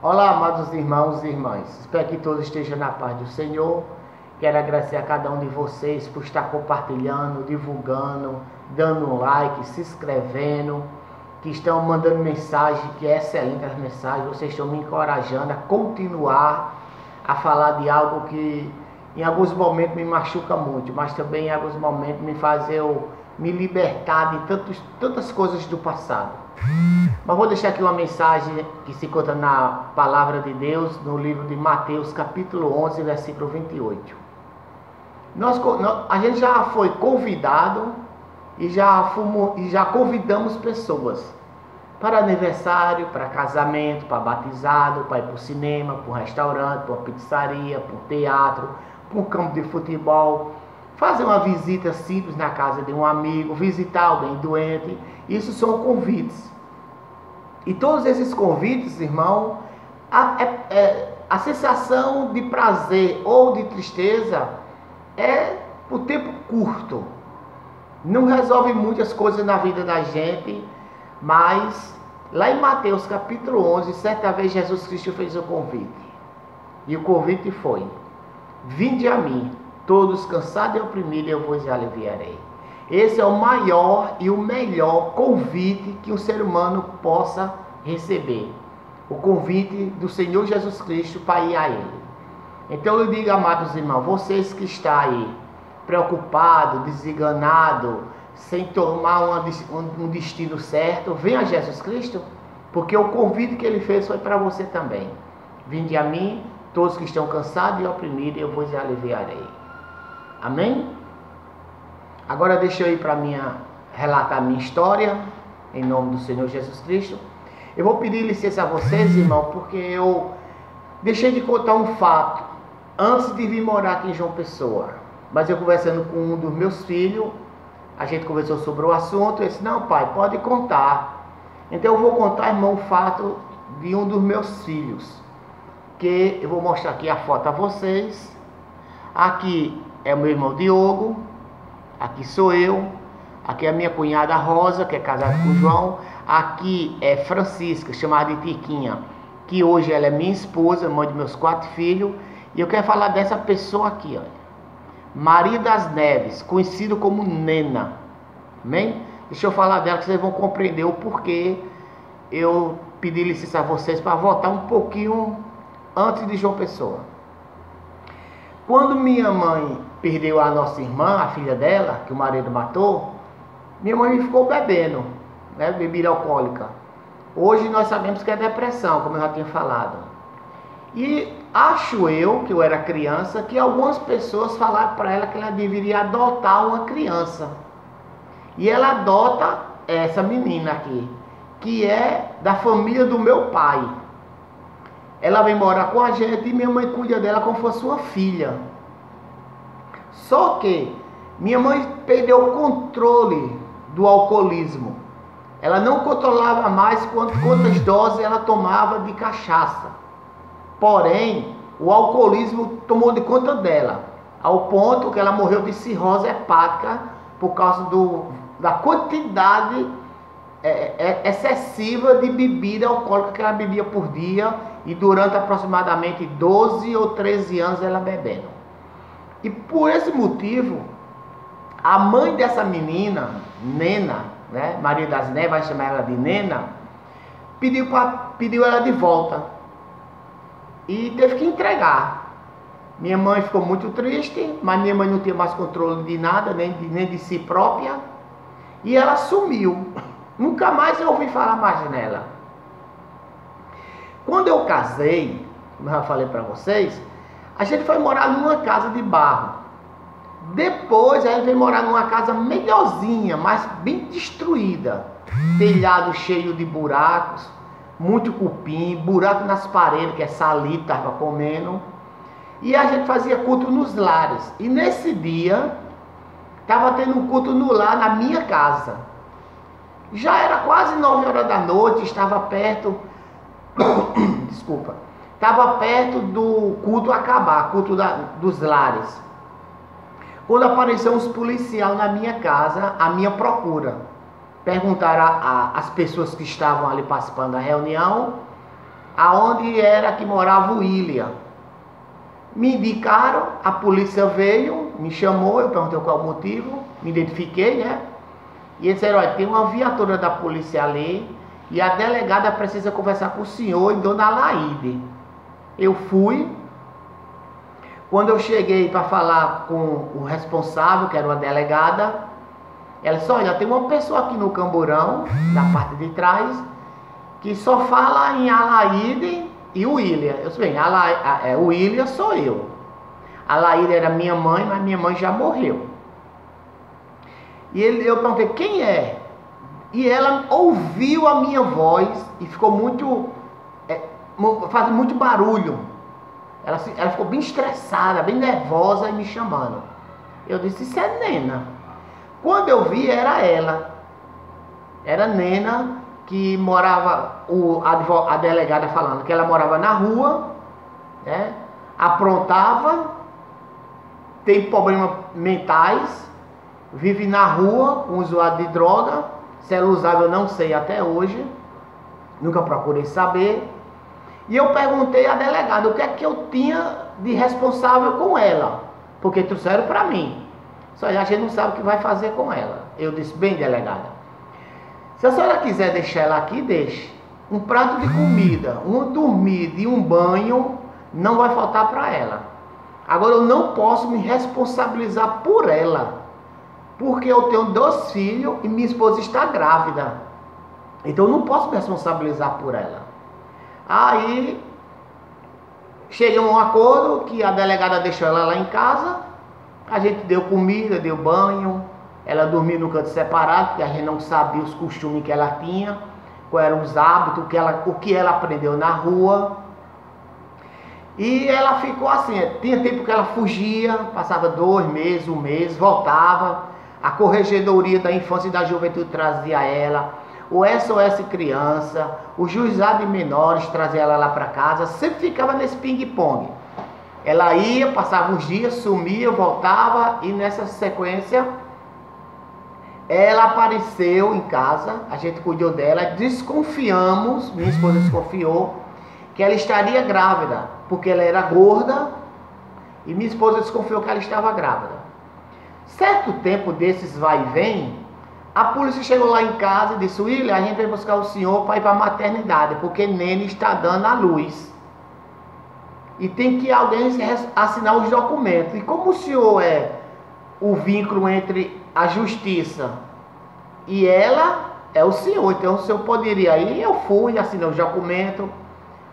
Olá, amados irmãos e irmãs. Espero que todos estejam na paz do Senhor. Quero agradecer a cada um de vocês por estar compartilhando, divulgando, dando um like, se inscrevendo, que estão mandando mensagem, que é excelente as mensagens. Vocês estão me encorajando a continuar a falar de algo que em alguns momentos me machuca muito, mas também em alguns momentos me faz eu me libertar de tantas coisas do passado. Mas vou deixar aqui uma mensagem que se encontra na palavra de Deus, no livro de Mateus, capítulo 11, versículo 28. A gente já foi convidado e já convidamos pessoas para aniversário, para casamento, para batizado, para ir para o cinema, para um restaurante, para uma pizzaria, para um teatro, para um campo de futebol, fazer uma visita simples na casa de um amigo, visitar alguém doente. Isso são convites. E todos esses convites, irmão, a sensação de prazer ou de tristeza é por tempo curto. Não resolve muitas coisas na vida da gente, mas lá em Mateus capítulo 11, certa vez Jesus Cristo fez o convite. E o convite foi: vinde a mim, todos cansados e oprimidos, eu vos aliviarei. Esse é o maior e o melhor convite que um ser humano possa receber. O convite do Senhor Jesus Cristo para ir a Ele. Então eu digo, amados irmãos, vocês que estão aí preocupados, desenganados, sem tomar um destino certo, venha a Jesus Cristo, porque o convite que Ele fez foi para você também. Vinde a mim, todos que estão cansados e oprimidos, eu vos aliviarei. Amém? Agora deixa eu ir para relatar a minha história, em nome do Senhor Jesus Cristo. Eu vou pedir licença a vocês, irmão, porque eu deixei de contar um fato antes de vir morar aqui em João Pessoa. Mas eu conversando com um dos meus filhos, a gente conversou sobre o assunto, eu disse: não, pai, pode contar. Então eu vou contar, irmão, o fato de um dos meus filhos, que eu vou mostrar aqui a foto a vocês. Aqui é o meu irmão Diogo. Aqui sou eu, aqui é a minha cunhada Rosa, que é casada com o João. Aqui é Francisca, chamada de Tiquinha, que hoje ela é minha esposa, mãe de meus 4 filhos. E eu quero falar dessa pessoa aqui, olha, Maria das Neves, conhecido como Nena. Amém? Deixa eu falar dela que vocês vão compreender o porquê eu pedi licença a vocês para voltar um pouquinho antes de João Pessoa. Quando minha mãe perdeu a nossa irmã, a filha dela, que o marido matou, minha mãe ficou bebendo, né, bebida alcoólica. Hoje nós sabemos que é depressão, como eu já tinha falado. E acho eu, que eu era criança, que algumas pessoas falaram para ela que ela deveria adotar uma criança. E ela adota essa menina aqui, que é da família do meu pai. Ela vem morar com a gente e minha mãe cuida dela como se fosse uma filha. Só que minha mãe perdeu o controle do alcoolismo. Ela não controlava mais quantas doses ela tomava de cachaça. Porém, o alcoolismo tomou de conta dela, ao ponto que ela morreu de cirrose hepática por causa da quantidade excessiva de bebida alcoólica que ela bebia por dia, e durante aproximadamente 12 ou 13 anos ela bebendo. E por esse motivo, a mãe dessa menina, Nena, né, Maria das Neves, vai chamar ela de Nena, pediu ela de volta. E teve que entregar. Minha mãe ficou muito triste, mas minha mãe não tinha mais controle de nada, nem de si própria. E ela sumiu. Nunca mais eu ouvi falar mais nela. Quando eu casei, como eu já falei para vocês, a gente foi morar numa casa de barro. Depois a gente veio morar numa casa melhorzinha, mas bem destruída. Telhado cheio de buracos, muito cupim, buraco nas paredes, que é salito, estava comendo. E a gente fazia culto nos lares. E nesse dia, estava tendo um culto no lar na minha casa. Já era quase 9 horas da noite, estava perto... Desculpa. Estava perto do culto acabar, culto dos lares. Quando apareceu uns policiais na minha casa, à minha procura. Perguntaram às pessoas que estavam ali participando da reunião aonde era que morava o William. Me indicaram, a polícia veio, me chamou, eu perguntei qual o motivo, me identifiquei, né? E eles disseram, olha, tem uma viatura da polícia ali e a delegada precisa conversar com o senhor e Dona Alaide. Eu fui. Quando eu cheguei para falar com o responsável, que era uma delegada, ela disse, olha, tem uma pessoa aqui no camburão, na parte de trás, que só fala em Alaide e o William. Eu disse, bem, o William sou eu. A Alaide era minha mãe, mas minha mãe já morreu. E eu perguntei, quem é? E ela ouviu a minha voz e ficou fazendo muito barulho. Ela ficou bem estressada, bem nervosa e me chamando. Eu disse, isso é Nena. Quando eu vi, era ela. Era Nena, que morava, a delegada falando que ela morava na rua, né? Aprontava, tem problemas mentais, vive na rua, com usuário de droga. Se ela usava eu não sei até hoje, nunca procurei saber. E eu perguntei à delegada o que é que eu tinha de responsável com ela, porque trouxeram para mim. Só a gente não sabe o que vai fazer com ela. Eu disse, bem, delegada, se a senhora quiser deixar ela aqui, deixe. Um prato de comida, uma dormida e um banho não vai faltar para ela. Agora eu não posso me responsabilizar por ela, porque eu tenho 2 filhos e minha esposa está grávida. Então eu não posso me responsabilizar por ela. Aí chegamos a um acordo que a delegada deixou ela lá em casa. A gente deu comida, deu banho. Ela dormia no canto separado, porque a gente não sabia os costumes que ela tinha, quais eram os hábitos, o que ela aprendeu na rua. E ela ficou assim, tinha tempo que ela fugia, passava 2 meses, 1 mês, voltava. A Corregedoria da Infância e da Juventude trazia ela, o SOS Criança, o Juizado de Menores trazia ela lá para casa, sempre ficava nesse ping-pong. Ela ia, passava uns dias, sumia, voltava e nessa sequência ela apareceu em casa, a gente cuidou dela, desconfiamos, minha esposa desconfiou que ela estaria grávida, porque ela era gorda e minha esposa desconfiou que ela estava grávida. Certo tempo desses vai e vem, a polícia chegou lá em casa e disse, William, a gente vai buscar o senhor para ir para a maternidade, porque Nene está dando à luz. E tem que alguém assinar os documentos. E como o senhor é o vínculo entre a justiça e ela, é o senhor. Então o senhor poderia ir. Eu fui, assinei os documentos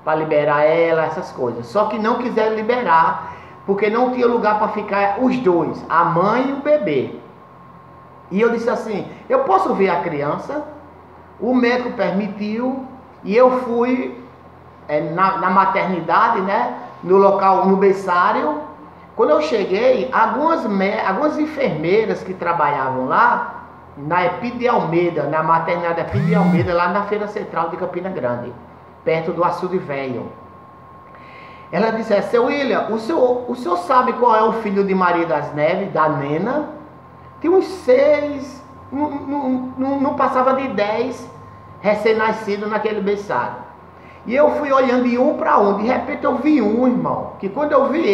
para liberar ela, essas coisas. Só que não quiseram liberar, porque não tinha lugar para ficar os 2, a mãe e o bebê. E eu disse assim, eu posso ver a criança? O médico permitiu e eu fui na maternidade, né? No local, no berçário. Quando eu cheguei, algumas enfermeiras que trabalhavam lá, na Epi de Almeida, na maternidade Epi de Almeida, lá na Feira Central de Campina Grande, perto do Açude Velho. Ela disse, seu William, o senhor sabe qual é o filho de Maria das Neves, da Nena? Tem uns 6, não passava de 10 recém-nascidos naquele berçário. E eu fui olhando de um para um, de repente eu vi um, irmão, que quando eu vi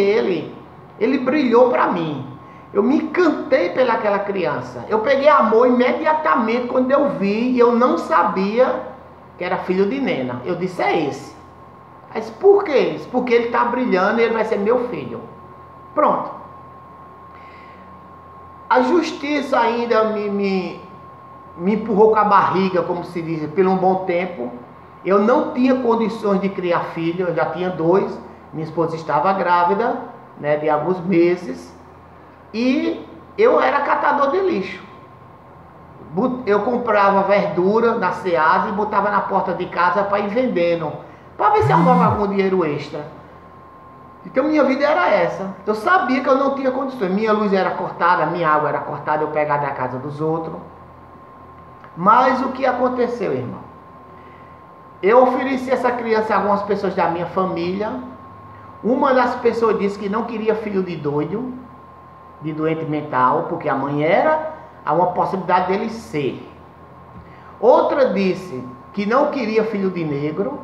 ele brilhou para mim. Eu me encantei pelaquela criança. Eu peguei amor imediatamente quando eu vi, e eu não sabia que era filho de Nena. Eu disse, é esse. Aí disse, por quê? Porque ele está brilhando e ele vai ser meu filho. Pronto. A justiça ainda me empurrou com a barriga, como se diz, por um bom tempo. Eu não tinha condições de criar filho, eu já tinha 2. Minha esposa estava grávida, né, de alguns meses. E eu era catador de lixo. Eu comprava verdura da Ceasa e botava na porta de casa para ir vendendo, para ver se arrumava algum dinheiro extra. Então minha vida era essa. Eu sabia que eu não tinha condições. Minha luz era cortada, minha água era cortada, eu pegava da casa dos outros. Mas o que aconteceu, irmão? Eu ofereci essa criança a algumas pessoas da minha família. Uma das pessoas disse que não queria filho de doido, de doente mental, porque a mãe era, há uma possibilidade dele ser. Outra disse que não queria filho de negro.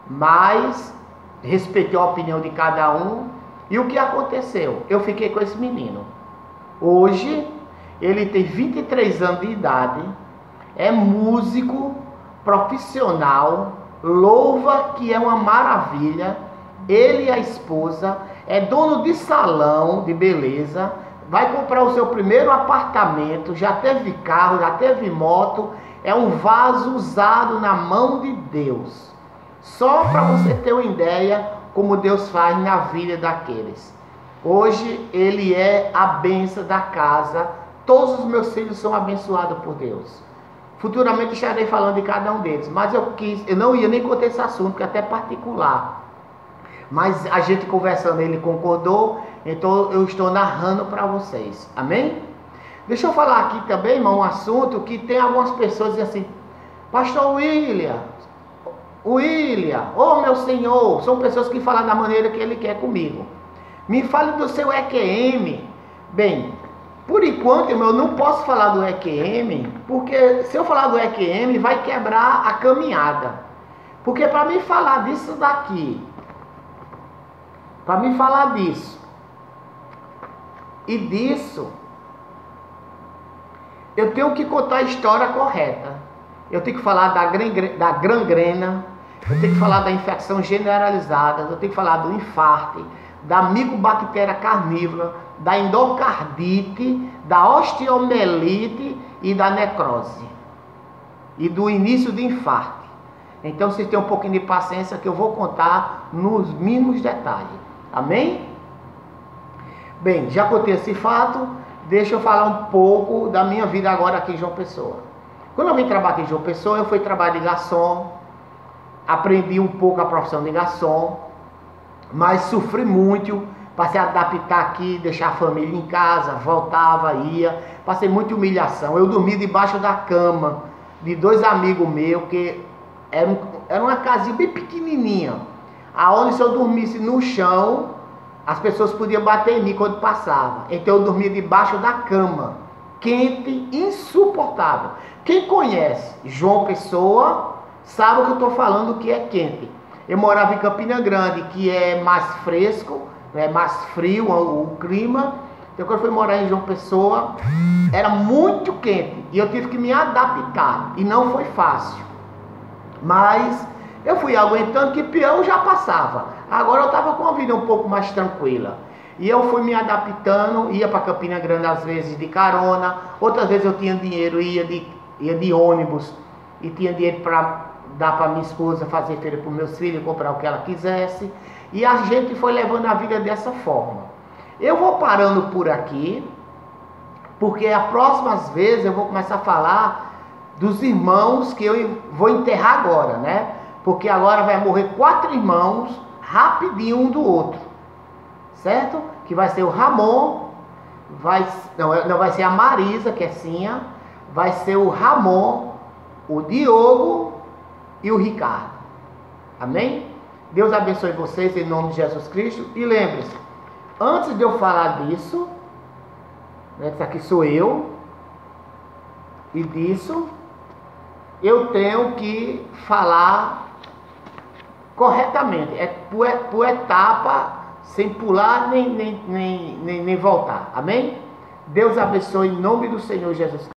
mas respeitei a opinião de cada um. E o que aconteceu? Eu fiquei com esse menino. Hoje, ele tem 23 anos de idade, é músico profissional, louva que é uma maravilha. Ele e a esposa, é dono de salão de beleza, vai comprar o seu primeiro apartamento, já teve carro, já teve moto, é um vaso usado na mão de Deus. Só para você ter uma ideia como Deus faz na vida daqueles. Hoje ele é a bênção da casa. Todos os meus filhos são abençoados por Deus. Futuramente estarei falando de cada um deles, mas eu não ia nem contar esse assunto, que é até particular. Mas a gente conversando, ele concordou, então eu estou narrando para vocês. Amém? Deixa eu falar aqui também, irmão, um assunto que tem algumas pessoas dizendo assim: Pastor William, oh meu Senhor, são pessoas que falam da maneira que ele quer comigo. Me fale do seu EQM. Bem, por enquanto, irmão, eu não posso falar do EQM, porque se eu falar do EQM, vai quebrar a caminhada. Porque para mim falar disso daqui, para mim falar disso e disso, eu tenho que contar a história correta. Eu tenho que falar da gangrena, eu tenho que falar da infecção generalizada, eu tenho que falar do infarto, da micobactéria carnívora, da endocardite, da osteomielite e da necrose. E do início do infarto. Então vocês têm um pouquinho de paciência que eu vou contar nos mínimos detalhes. Amém? Bem, já contei esse fato, deixa eu falar um pouco da minha vida agora aqui em João Pessoa. Quando eu vim trabalhar aqui em João Pessoa, eu fui trabalhar de garçom, aprendi um pouco a profissão de garçom, mas sofri muito, passei a adaptar aqui, deixar a família em casa, voltava, ia, passei muita humilhação. Eu dormi debaixo da cama de dois amigos meus, que era uma casinha bem pequenininha, aonde se eu dormisse no chão, as pessoas podiam bater em mim quando passava. Então eu dormia debaixo da cama, quente, insuportável. Quem conhece João Pessoa sabe o que eu estou falando, que é quente. Eu morava em Campina Grande, que é mais fresco, é mais frio o clima. Então quando eu fui morar em João Pessoa, era muito quente e eu tive que me adaptar, e não foi fácil. Mas eu fui aguentando, que pior eu já passava. Agora eu estava com uma vida um pouco mais tranquila. E eu fui me adaptando, ia para Campina Grande às vezes de carona, outras vezes eu tinha dinheiro, ia de ônibus, e tinha dinheiro para dar para minha esposa fazer feira para os meus filhos, comprar o que ela quisesse. E a gente foi levando a vida dessa forma. Eu vou parando por aqui, porque as próximas vezes eu vou começar a falar dos irmãos que eu vou enterrar agora, né? Porque agora vai morrer 4 irmãos, rapidinho um do outro, certo? Que vai ser o Ramon, não vai ser a Marisa, que é Cinha, vai ser o Ramon, o Diogo e o Ricardo. Amém? Deus abençoe vocês em nome de Jesus Cristo. E lembre-se, antes de eu falar disso, né, isso aqui sou eu, e disso, eu tenho que falar corretamente, é por etapa, sem pular nem voltar. Amém? Deus abençoe em nome do Senhor Jesus Cristo.